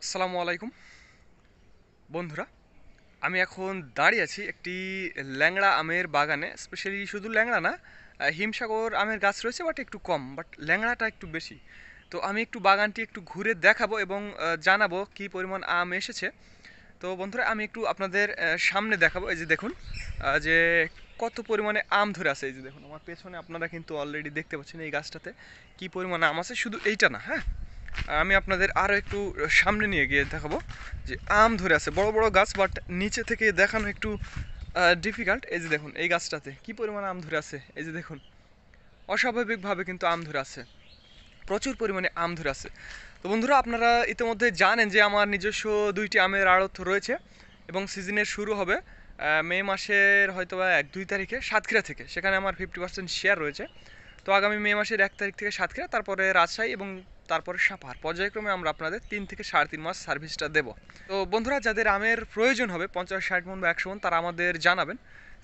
আসসালামু আলাইকুম বন্ধুরা। আমি এখন দাঁড়িয়ে আছি একটি ল্যাংড়া আমের বাগানে। স্পেশালি শুধু ল্যাংড়া না, হিমসাগর আমের গাছ রয়েছে, বাট একটু কম, বাট ল্যাংড়াটা একটু বেশি। তো আমি একটু বাগানটি একটু ঘুরে দেখাবো এবং জানাবো কী পরিমাণ আম এসেছে। তো বন্ধুরা, আমি একটু আপনাদের সামনে দেখাবো। এই যে দেখুন, যে কত পরিমাণে আম ধরে আছে। এই যে দেখুন আমার পেছনে, আপনারা কিন্তু অলরেডি দেখতে পাচ্ছেন এই গাছটাতে কী পরিমাণে আম আছে। শুধু এইটা না, হ্যাঁ, আমি আপনাদের আরও একটু সামনে নিয়ে গিয়ে দেখাবো যে আম ধরে আছে, বড় বড় গাছ, বাট নিচে থেকে দেখানো একটু ডিফিকাল্ট। এই যে দেখুন এই গাছটাতে কি পরিমাণ আম ধরে আছে। এই যে দেখুন, অস্বাভাবিকভাবে কিন্তু আম ধরে আছে, প্রচুর পরিমাণে আম ধরে আছে। তো বন্ধুরা, আপনারা ইতিমধ্যে জানেন যে আমার নিজস্ব 2টি আমের আড়ত রয়েছে এবং সিজনের শুরু হবে মে মাসের হয়তো বা 1-2 তারিখে সাতক্ষীরা থেকে। সেখানে আমার 50% শেয়ার রয়েছে। তো আগামী মে মাসের 1 তারিখ থেকে সাতক্ষীরা, তারপরে রাজশাহী এবং তারপরে সাপাহার, পর্যায়ক্রমে আমরা আপনাদের 3 থেকে 3.5 মাস সার্ভিসটা দেবো। তো বন্ধুরা, যাদের আমের প্রয়োজন হবে 50-60 মণ বা 100 মণ, তারা আমাদের জানাবেন।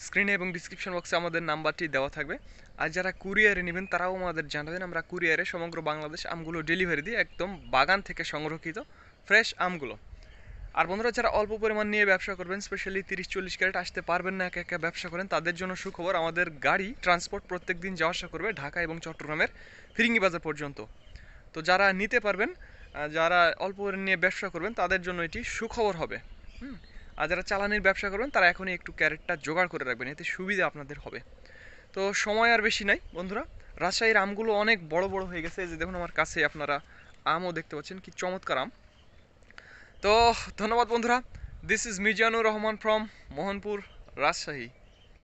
স্ক্রিনে এবং ডিসক্রিপশন বক্সে আমাদের নাম্বারটি দেওয়া থাকবে। আর যারা কুরিয়ারে নেবেন তারাও আমাদের জানাবেন। আমরা কুরিয়ারে সমগ্র বাংলাদেশ আমগুলো ডেলিভারি দিই, একদম বাগান থেকে সংরক্ষিত ফ্রেশ আমগুলো। আর বন্ধুরা, যারা অল্প পরিমাণ নিয়ে ব্যবসা করবেন, স্পেশালি 30-40 ক্যারেট আসতে পারবেন না, একা একা ব্যবসা করেন, তাদের জন্য সুখবর। আমাদের গাড়ি ট্রান্সপোর্ট প্রত্যেক দিন যাওয়া আসা করবে ঢাকা এবং চট্টগ্রামের ফিরিঙ্গি বাজার পর্যন্ত। তো যারা নিতে পারবেন, যারা অল্প নিয়ে ব্যবসা করবেন, তাদের জন্য এটি সুখবর হবে। হুম। আর যারা চালানির ব্যবসা করবেন, তারা এখনই একটু ক্যারেটটা জোগাড় করে রাখবেন, এতে সুবিধা আপনাদের হবে। তো সময় আর বেশি নাই বন্ধুরা। রাজশাহীর আমগুলো অনেক বড় বড় হয়ে গেছে। এই যে দেখুন আমার কাছে আপনারা আমও দেখতে পাচ্ছেন, কি চমৎকার আম। তো ধন্যবাদ বন্ধুরা। This is Mizanur Rahman from Mohanpur, Rajshahi.